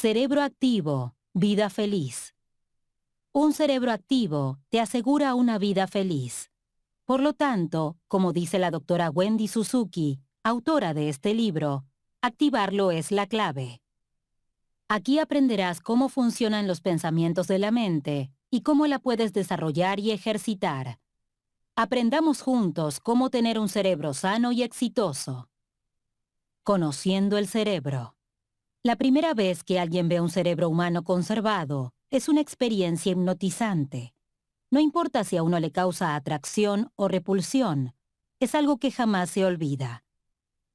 Cerebro activo, vida feliz. Un cerebro activo te asegura una vida feliz. Por lo tanto, como dice la doctora Wendy Suzuki, autora de este libro, activarlo es la clave. Aquí aprenderás cómo funcionan los pensamientos de la mente y cómo la puedes desarrollar y ejercitar. Aprendamos juntos cómo tener un cerebro sano y exitoso. Conociendo el cerebro. La primera vez que alguien ve un cerebro humano conservado, es una experiencia hipnotizante. No importa si a uno le causa atracción o repulsión, es algo que jamás se olvida.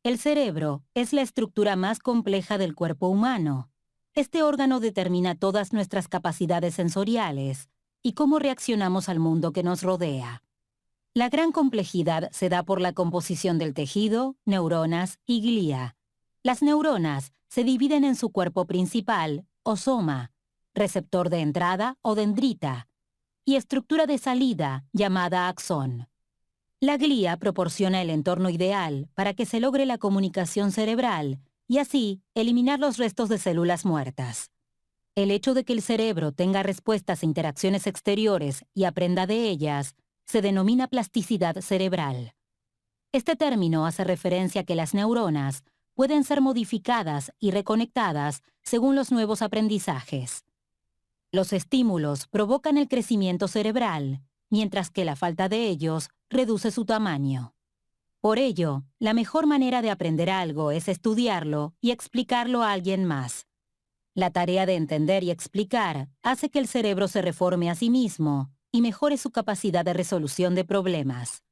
El cerebro es la estructura más compleja del cuerpo humano. Este órgano determina todas nuestras capacidades sensoriales y cómo reaccionamos al mundo que nos rodea. La gran complejidad se da por la composición del tejido, neuronas y glía. Las neuronas se dividen en su cuerpo principal, o soma, receptor de entrada o dendrita, y estructura de salida, llamada axón. La glía proporciona el entorno ideal para que se logre la comunicación cerebral y así eliminar los restos de células muertas. El hecho de que el cerebro tenga respuestas a interacciones exteriores y aprenda de ellas se denomina plasticidad cerebral. Este término hace referencia a que las neuronas pueden ser modificadas y reconectadas según los nuevos aprendizajes. Los estímulos provocan el crecimiento cerebral, mientras que la falta de ellos reduce su tamaño. Por ello, la mejor manera de aprender algo es estudiarlo y explicarlo a alguien más. La tarea de entender y explicar hace que el cerebro se reforme a sí mismo y mejore su capacidad de resolución de problemas.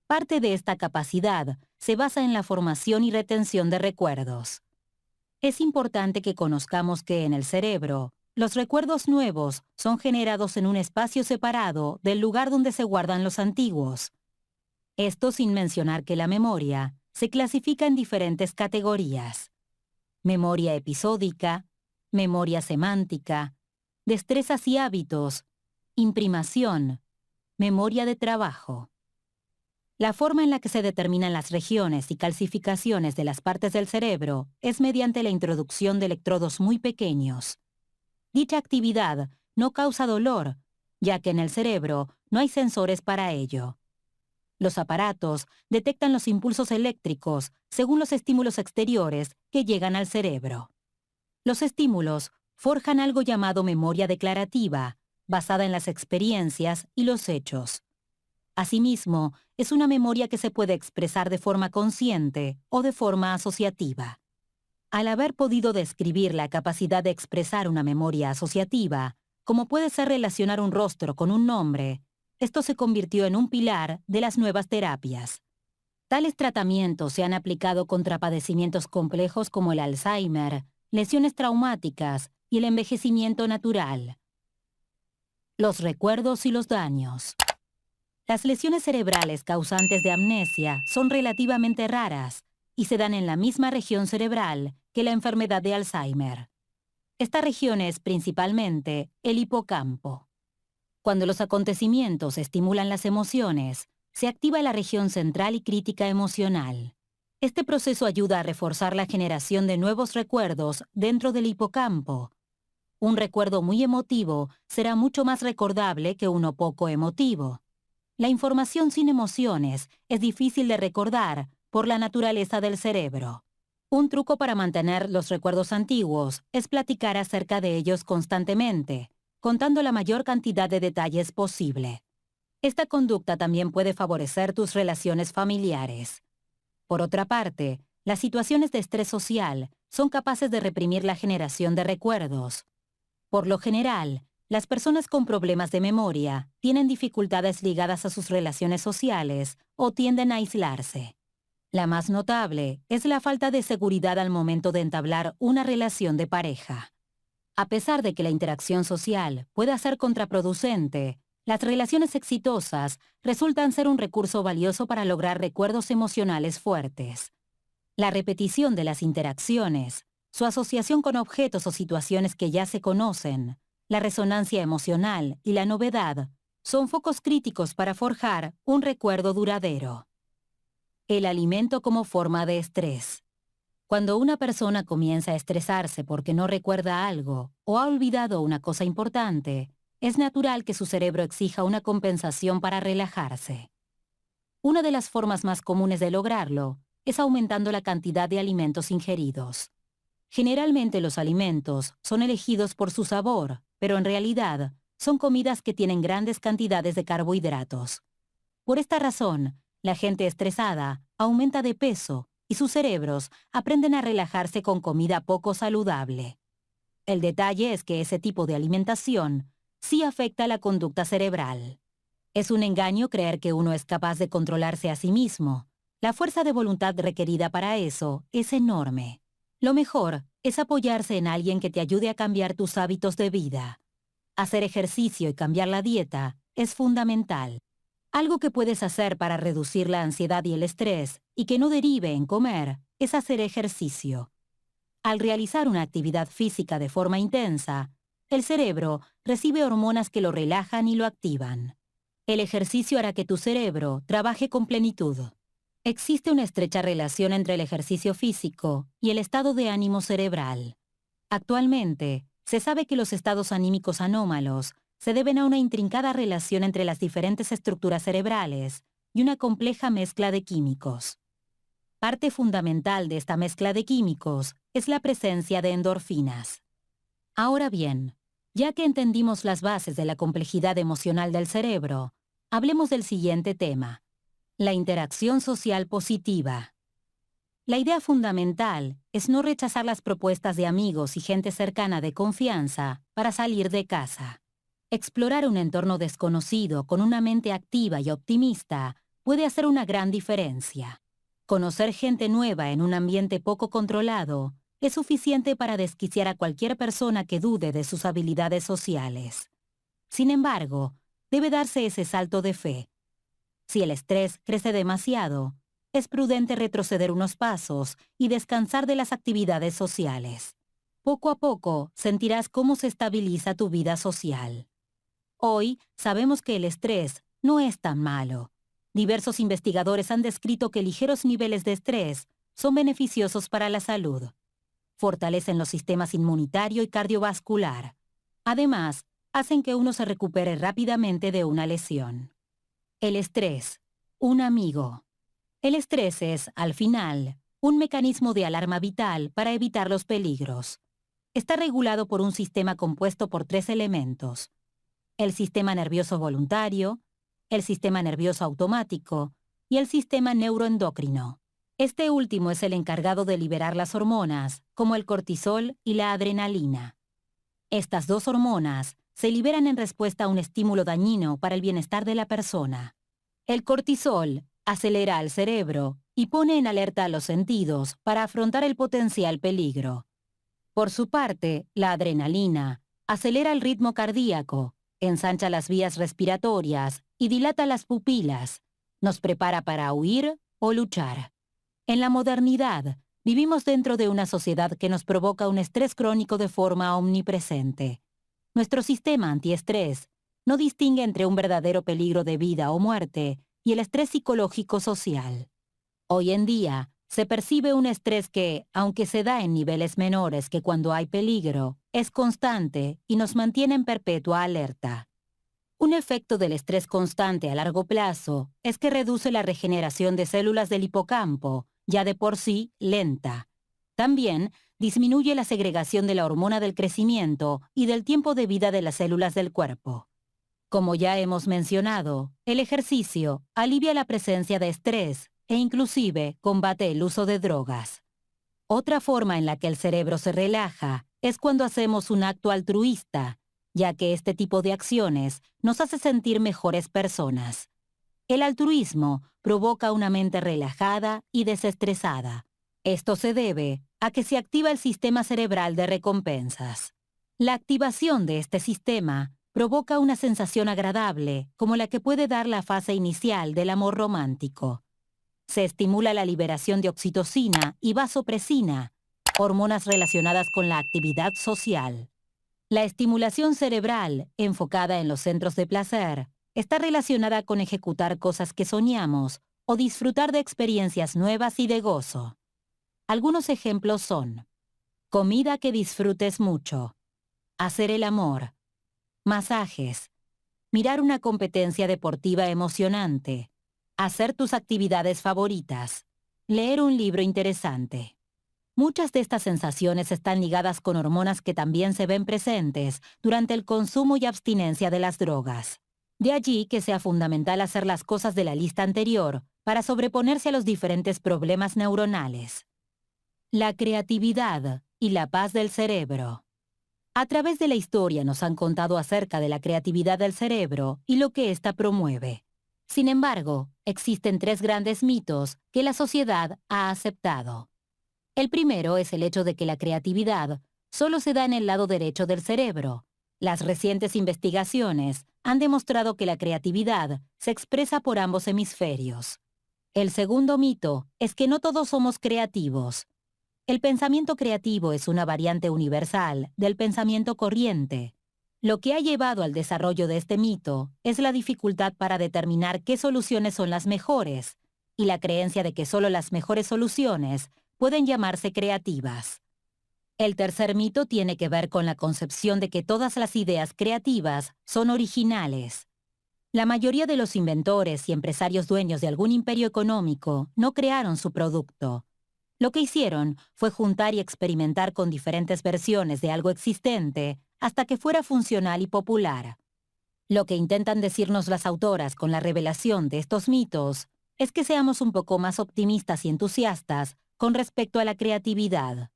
Parte de esta capacidad se basa en la formación y retención de recuerdos. Es importante que conozcamos que en el cerebro, los recuerdos nuevos son generados en un espacio separado del lugar donde se guardan los antiguos. Esto sin mencionar que la memoria se clasifica en diferentes categorías: memoria episódica, memoria semántica, destrezas y hábitos, imprimación, memoria de trabajo. La forma en la que se determinan las regiones y calcificaciones de las partes del cerebro es mediante la introducción de electrodos muy pequeños. Dicha actividad no causa dolor, ya que en el cerebro no hay sensores para ello. Los aparatos detectan los impulsos eléctricos según los estímulos exteriores que llegan al cerebro. Los estímulos forjan algo llamado memoria declarativa, basada en las experiencias y los hechos. Asimismo, es una memoria que se puede expresar de forma consciente o de forma asociativa. Al haber podido describir la capacidad de expresar una memoria asociativa, como puede ser relacionar un rostro con un nombre, esto se convirtió en un pilar de las nuevas terapias. Tales tratamientos se han aplicado contra padecimientos complejos como el Alzheimer, lesiones traumáticas y el envejecimiento natural. Los recuerdos y los daños. Las lesiones cerebrales causantes de amnesia son relativamente raras y se dan en la misma región cerebral que la enfermedad de Alzheimer. Esta región es principalmente el hipocampo. Cuando los acontecimientos estimulan las emociones, se activa la región central y crítica emocional. Este proceso ayuda a reforzar la generación de nuevos recuerdos dentro del hipocampo. Un recuerdo muy emotivo será mucho más recordable que uno poco emotivo. La información sin emociones es difícil de recordar por la naturaleza del cerebro. Un truco para mantener los recuerdos antiguos es platicar acerca de ellos constantemente, contando la mayor cantidad de detalles posible. Esta conducta también puede favorecer tus relaciones familiares. Por otra parte, las situaciones de estrés social son capaces de reprimir la generación de recuerdos. Por lo general, las personas con problemas de memoria tienen dificultades ligadas a sus relaciones sociales o tienden a aislarse. La más notable es la falta de seguridad al momento de entablar una relación de pareja. A pesar de que la interacción social pueda ser contraproducente, las relaciones exitosas resultan ser un recurso valioso para lograr recuerdos emocionales fuertes. La repetición de las interacciones, su asociación con objetos o situaciones que ya se conocen, la resonancia emocional y la novedad son focos críticos para forjar un recuerdo duradero. El alimento como forma de estrés. Cuando una persona comienza a estresarse porque no recuerda algo o ha olvidado una cosa importante, es natural que su cerebro exija una compensación para relajarse. Una de las formas más comunes de lograrlo es aumentando la cantidad de alimentos ingeridos. Generalmente los alimentos son elegidos por su sabor, pero en realidad son comidas que tienen grandes cantidades de carbohidratos. Por esta razón, la gente estresada aumenta de peso y sus cerebros aprenden a relajarse con comida poco saludable. El detalle es que ese tipo de alimentación sí afecta la conducta cerebral. Es un engaño creer que uno es capaz de controlarse a sí mismo. La fuerza de voluntad requerida para eso es enorme. Lo mejor es apoyarse en alguien que te ayude a cambiar tus hábitos de vida. Hacer ejercicio y cambiar la dieta es fundamental. Algo que puedes hacer para reducir la ansiedad y el estrés y que no derive en comer es hacer ejercicio. Al realizar una actividad física de forma intensa, el cerebro recibe hormonas que lo relajan y lo activan. El ejercicio hará que tu cerebro trabaje con plenitud. Existe una estrecha relación entre el ejercicio físico y el estado de ánimo cerebral. Actualmente, se sabe que los estados anímicos anómalos se deben a una intrincada relación entre las diferentes estructuras cerebrales y una compleja mezcla de químicos. Parte fundamental de esta mezcla de químicos es la presencia de endorfinas. Ahora bien, ya que entendimos las bases de la complejidad emocional del cerebro, hablemos del siguiente tema: la interacción social positiva. La idea fundamental es no rechazar las propuestas de amigos y gente cercana de confianza para salir de casa. Explorar un entorno desconocido con una mente activa y optimista puede hacer una gran diferencia. Conocer gente nueva en un ambiente poco controlado es suficiente para desquiciar a cualquier persona que dude de sus habilidades sociales. Sin embargo, debe darse ese salto de fe. Si el estrés crece demasiado, es prudente retroceder unos pasos y descansar de las actividades sociales. Poco a poco sentirás cómo se estabiliza tu vida social. Hoy sabemos que el estrés no es tan malo. Diversos investigadores han descrito que ligeros niveles de estrés son beneficiosos para la salud. Fortalecen los sistemas inmunitario y cardiovascular. Además, hacen que uno se recupere rápidamente de una lesión. El estrés, un amigo. El estrés es, al final, un mecanismo de alarma vital para evitar los peligros. Está regulado por un sistema compuesto por 3 elementos: el sistema nervioso voluntario, el sistema nervioso automático y el sistema neuroendocrino. Este último es el encargado de liberar las hormonas, como el cortisol y la adrenalina. Estas 2 hormonas se liberan en respuesta a un estímulo dañino para el bienestar de la persona. El cortisol acelera al cerebro y pone en alerta a los sentidos para afrontar el potencial peligro. Por su parte, la adrenalina acelera el ritmo cardíaco, ensancha las vías respiratorias y dilata las pupilas. Nos prepara para huir o luchar. En la modernidad, vivimos dentro de una sociedad que nos provoca un estrés crónico de forma omnipresente. Nuestro sistema antiestrés no distingue entre un verdadero peligro de vida o muerte y el estrés psicológico social. Hoy en día, se percibe un estrés que, aunque se da en niveles menores que cuando hay peligro, es constante y nos mantiene en perpetua alerta. Un efecto del estrés constante a largo plazo es que reduce la regeneración de células del hipocampo, ya de por sí lenta. También disminuye la segregación de la hormona del crecimiento y del tiempo de vida de las células del cuerpo. Como ya hemos mencionado, el ejercicio alivia la presencia de estrés e inclusive combate el uso de drogas. Otra forma en la que el cerebro se relaja es cuando hacemos un acto altruista, ya que este tipo de acciones nos hace sentir mejores personas. El altruismo provoca una mente relajada y desestresada. Esto se debe a que se activa el sistema cerebral de recompensas. La activación de este sistema provoca una sensación agradable, como la que puede dar la fase inicial del amor romántico. Se estimula la liberación de oxitocina y vasopresina, hormonas relacionadas con la actividad social. La estimulación cerebral, enfocada en los centros de placer, está relacionada con ejecutar cosas que soñamos o disfrutar de experiencias nuevas y de gozo. Algunos ejemplos son: comida que disfrutes mucho, hacer el amor, masajes, mirar una competencia deportiva emocionante, hacer tus actividades favoritas, leer un libro interesante. Muchas de estas sensaciones están ligadas con hormonas que también se ven presentes durante el consumo y abstinencia de las drogas. De allí que sea fundamental hacer las cosas de la lista anterior para sobreponerse a los diferentes problemas neuronales. La creatividad y la paz del cerebro. A través de la historia nos han contado acerca de la creatividad del cerebro y lo que ésta promueve. Sin embargo, existen tres grandes mitos que la sociedad ha aceptado. El primero es el hecho de que la creatividad solo se da en el lado derecho del cerebro. Las recientes investigaciones han demostrado que la creatividad se expresa por ambos hemisferios. El segundo mito es que no todos somos creativos. El pensamiento creativo es una variante universal del pensamiento corriente. Lo que ha llevado al desarrollo de este mito es la dificultad para determinar qué soluciones son las mejores y la creencia de que solo las mejores soluciones pueden llamarse creativas. El tercer mito tiene que ver con la concepción de que todas las ideas creativas son originales. La mayoría de los inventores y empresarios dueños de algún imperio económico no crearon su producto. Lo que hicieron fue juntar y experimentar con diferentes versiones de algo existente hasta que fuera funcional y popular. Lo que intentan decirnos las autoras con la revelación de estos mitos es que seamos un poco más optimistas y entusiastas con respecto a la creatividad.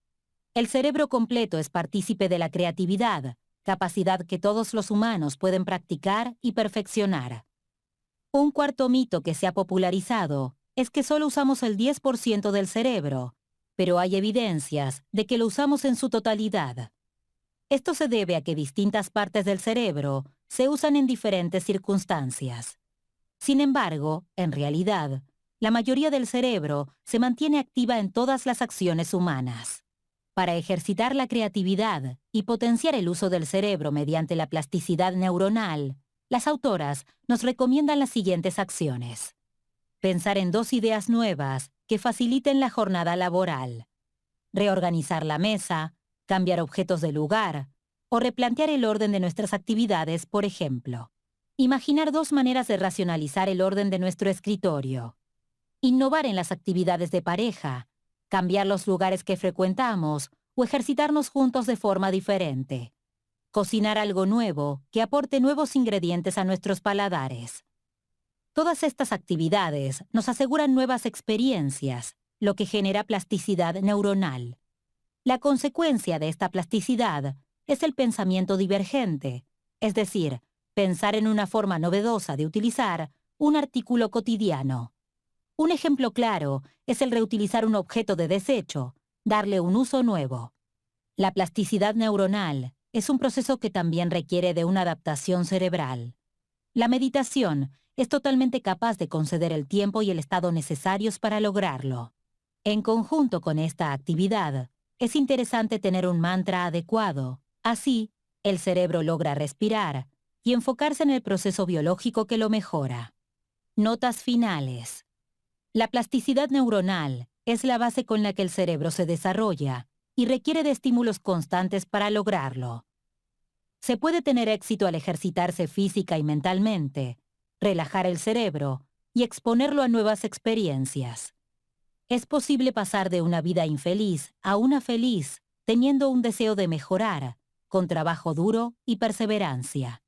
El cerebro completo es partícipe de la creatividad, capacidad que todos los humanos pueden practicar y perfeccionar. Un cuarto mito que se ha popularizado es que solo usamos el 10% del cerebro, pero hay evidencias de que lo usamos en su totalidad. Esto se debe a que distintas partes del cerebro se usan en diferentes circunstancias. Sin embargo, en realidad, la mayoría del cerebro se mantiene activa en todas las acciones humanas. Para ejercitar la creatividad y potenciar el uso del cerebro mediante la plasticidad neuronal, las autoras nos recomiendan las siguientes acciones. Pensar en 2 ideas nuevas que faciliten la jornada laboral. Reorganizar la mesa, cambiar objetos de lugar o replantear el orden de nuestras actividades, por ejemplo. Imaginar 2 maneras de racionalizar el orden de nuestro escritorio. Innovar en las actividades de pareja, cambiar los lugares que frecuentamos o ejercitarnos juntos de forma diferente. Cocinar algo nuevo que aporte nuevos ingredientes a nuestros paladares. Todas estas actividades nos aseguran nuevas experiencias, lo que genera plasticidad neuronal. La consecuencia de esta plasticidad es el pensamiento divergente, es decir, pensar en una forma novedosa de utilizar un artículo cotidiano. Un ejemplo claro es el reutilizar un objeto de desecho, darle un uso nuevo. La plasticidad neuronal es un proceso que también requiere de una adaptación cerebral. La meditación es totalmente capaz de conceder el tiempo y el estado necesarios para lograrlo. En conjunto con esta actividad, es interesante tener un mantra adecuado. Así, el cerebro logra respirar y enfocarse en el proceso biológico que lo mejora. Notas finales. La plasticidad neuronal es la base con la que el cerebro se desarrolla y requiere de estímulos constantes para lograrlo. Se puede tener éxito al ejercitarse física y mentalmente, relajar el cerebro y exponerlo a nuevas experiencias. Es posible pasar de una vida infeliz a una feliz teniendo un deseo de mejorar, con trabajo duro y perseverancia.